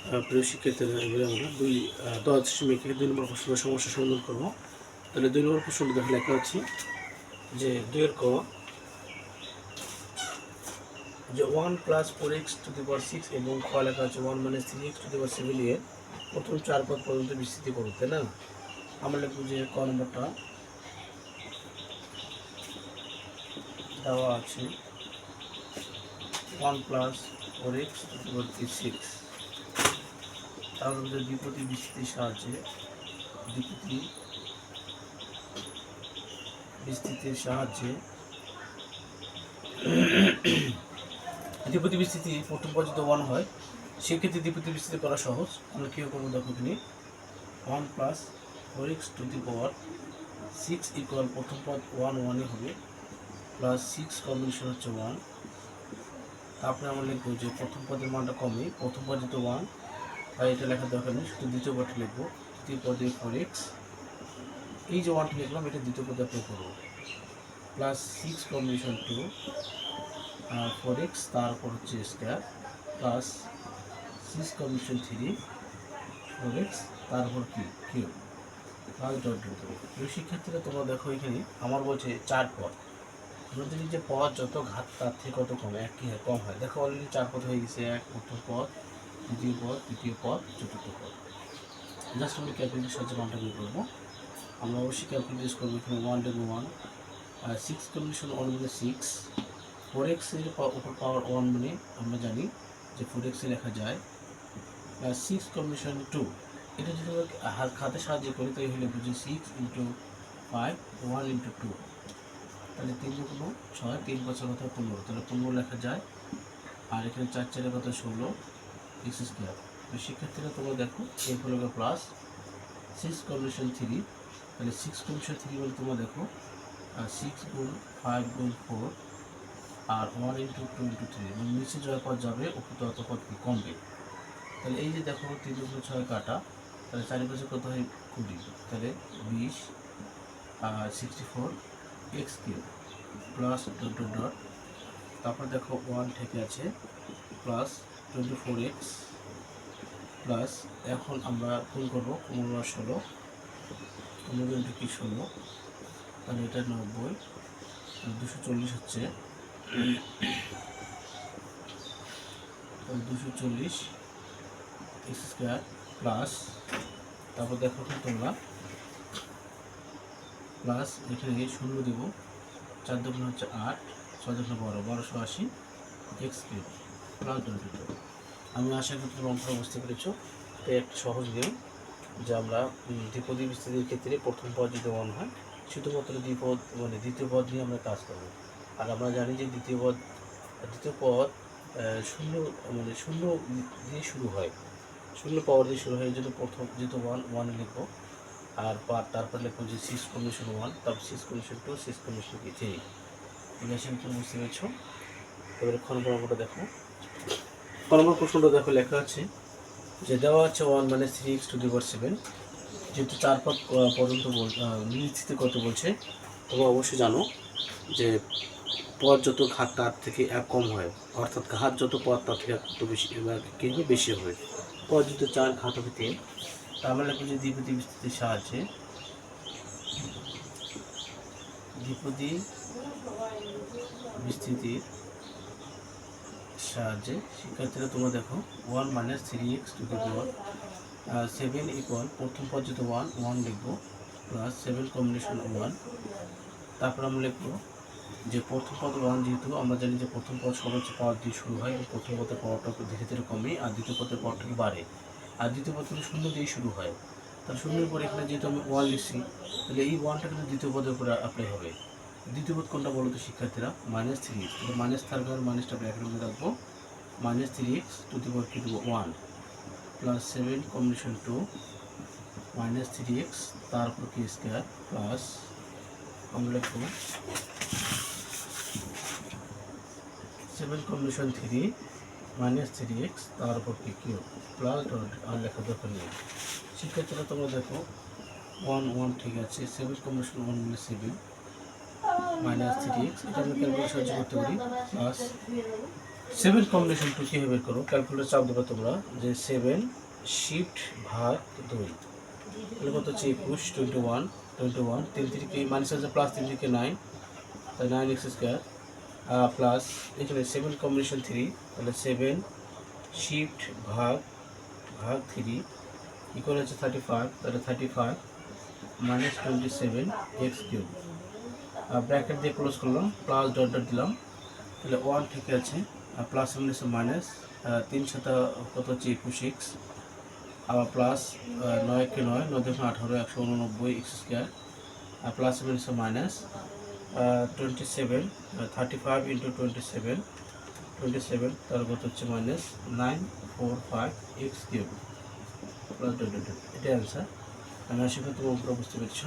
প্রিয় শিক্ষার্থীরা, এবারে আমরা দশমিক 2 নম্বর প্রশ্নের সমস্যা সমাধান করব। তাহলে 2 নম্বর প্রশ্নটা দেখে লেখা আছে যে 2 এর ক যে 1 + 4x⁶ এবং খ লেখা আছে 1 - 3x⁷ এর প্রথম 4 পদ পর্যন্ত বিস্তৃতি করো, তাই না? আমরা লিখব যে ক নম্বরটা দেওয়া আছে 1 + 4x⁶ তার মধ্যে দ্বিপদী বিস্তৃতির সাহায্যে দ্বিপদী বিস্তৃতি প্রথম পদ যদি 1 হয়, সেক্ষেত্রে দ্বিপদী বিস্তৃতি করা সহজ। আমরা কী করবো দেখো, এখানে 1 + 4x⁶ ইকুয়াল প্রথম পদ 1 1 হবে, প্লাস 6 কম্বিনেশন হচ্ছে 1। তারপরে আমরা লিখবো যে প্রথম পদের মানটা কমে, প্রথম পদ যেহেতু 1 তাই এটা লেখার দরকার নেই, শুধু দ্বিতীয় পদটি লিখবো। দ্বিতীয় পদে 4x, এই যে 1টি লিখলাম এটা দ্বিতীয় পদে অ্যাপ্লাই করবো, প্লাস 6 কম্বিনেশন 2 4x, তারপর হচ্ছে স্কোয়ার, প্লাস 6 কম্বিনেশন 3 4x, তারপর কি কিউব, প্লাস ডট ডট। এই শিক্ষার্থীরা তোমরা দেখো, এখানে আমার বলছে 4 পদ। যদি যে পদ যত ঘাত তার থেকে কত কম, এক কি হয়, কম হয়। দেখো অলরেডি 4 পদ হয়ে গেছে, এক প্রথম পদ, দ্বিতীয় পদ, তৃতীয় পদ, চতুর্থ পদ। জাস্ট আমরা ক্যালকুলেটর সাহায্যে মানটা বের করবো। আমরা অবশ্যই ক্যালকুলেট ইউজ করবো। এখানে 1 দেবো 1, 6 কম্বিনেশন 1 মানে 6, 4x এর উপর পাওয়ার 1 মানে আমরা জানি যে 4x লেখা যায়, প্লাস 6 কম্বিনেশন 2। এটা যদি আমরা খাতের সাহায্যে করি তাই হলে বুঝি 6 × 5 1 × 2, তাহলে 3 × 6, 3 × 5 কত 15, তাহলে 15 লেখা যায়। আর এখানে 4 4 কত 16 x²। তো শিক্ষার্থীরা তোমরা দেখো এই হলো প্লাস 6 কম্বিনেশন 3, তাহলে 6 কম্বিনেশন 3 বলে তোমরা দেখো 6 × 5 × 4 আর 1 × 2 × 3, মানে নিচে যত পদ যাবে উপর তত পদ কমবে। তাহলে এই যে দেখো 3 × 6 কাটা, তাহলে 4 × 5 কত হয় 20, তাহলে 20 64 x³ plus dot dot dot. তারপর দেখো 1 থেকে আছে, প্লাস 24x, প্লাস এখন আমরা গুণ করবো 15 16, 15 × কি 16, তাহলে এটা 90, 240 হচ্ছে 240 x² প্লাস, তারপর দেখো তোমরা প্লাস এখানে 0 দেবো, 4 2 হচ্ছে 8, 6 2 12, 1280 x³ প্লাস ডট ডট। আমি আশা করি তোমরা অঙ্কটা বুঝতে পেরেছো। তাই একটা সহজ নিয়ম যে আমরা দ্বিপদী বিস্তৃতির ক্ষেত্রে প্রথম পদ যদি 1 হয়, শুধুমাত্র দ্বিতীয় পদ নিয়ে আমরা কাজ করব। আর আমরা জানি যে দ্বিতীয় পদ শূন্য দিয়ে শুরু হয়, শূন্য পাওয়ার দিয়ে শুরু হয়, যদি প্রথম যেহেতু 1 লিখবো, আর তারপর লিখবো যে 6 কম্বিনেশন 1, তারপর 6 কম্বিনেশন 2, 6 কম্বিনেশন 3। এই আসলে তুমি বুঝতে পেরেছো। এবারে খ নম্বর অঙ্কটা দেখো। খ নম্বর প্রশ্নটা দেখো লেখা আছে যে দেওয়া আছে 1 - 3x⁷, যেহেতু 4 পদ পর্যন্ত বিস্তৃতি করতে বলছে। তোমরা অবশ্যই জানো যে পদ যত ঘাত তার থেকে 1 কম হয়, অর্থাৎ ঘাত যত পদ তার থেকে একটু বেশি হবে। পদ যদি 4 ঘাত হবে 3, তার মানে লিখব যে দ্বিপদী বিস্তৃতির সাহায্যে শিক্ষার্থীরা তোমরা দেখো 1 - 3x⁷ ইকুয়াল প্রথম পদ যেহেতু 1 1 লিখবো, প্লাস 7 কম্বিনেশন 1। তারপর আমরা লিখবো যে প্রথম পদ 1, যেহেতু আমরা জানি যে প্রথম পদ সর্বোচ্চ পাওয়ার দিয়ে শুরু হয়, প্রথম পদের পাওয়ারটা ধীরে ধীরে কমে, আর দ্বিতীয় পদের পাওয়ারটা বাড়ে, আর দ্বিতীয় পদ কিন্তু 0 দিয়ে শুরু হয়। তাহলে 0-এর পরে এখানে যেহেতু আমি 1 লিখছি, তাহলে এই 1টা কিন্তু দ্বিতীয় পদের উপরে অ্যাপ্লাই হবে। দ্বিতীয় পদ কোনটা বলো তো শিক্ষার্থীরা? -3x। তাহলে মাইনাস থাকবে, আর মাইনাসটা ব্র্যাকেটের মধ্যে রাখবো, -3x⁴ প্লাস 7 কম্বিনেশন 2 -3x, তারপর কি স্কোয়ার, প্লাস আমরা লিখবো 7 কম্বিনেশন 3 -3x, তারপর কি কিউব, প্লাস ডট, আর লেখা দরকার নেই। শিক্ষার্থীরা তোমরা দেখো 1 1 ঠিক আছে, 7 কম্বিনেশন 1 মানে 7 -3x, এটা আমরা ক্যালকুলেশন সাহায্য করতে পারি, প্লাস সেভেন কম্বিনেশন টু কীভাবে বের করো, ক্যালকুলেটর চাপ দেবে তোমরা যে 7 শিফট ভাগ 2 এর কত হচ্ছে 21, 21 3 3 মাইনাস আছে প্লাস 3 3 9, তাই 9x স্কোয়ার প্লাস এখানে 7 কম্বিনেশন 3, তাহলে 7 শিফট ভাগ 3 ইকুয়াল হচ্ছে 35, তাহলে 35 মাইনাস 27 এক্স কিউব, ব্র্যাকেট দিয়ে ক্লোজ করলাম, প্লাস ডট ডট দিলাম, তাহলে 1 ঠিক আছে, প্লাস মাইনাস 3 সাথে কত হচ্ছে 21x, আবার প্লাস 9 কে 9 9 দেখুন 18 189 x square, plus minus 27 35 into 27 তার কত হচ্ছে minus 945 x cube plus dot dot, এটাই অ্যান্সার। আমি আশা করি তোমরা বুঝতে পেরেছো।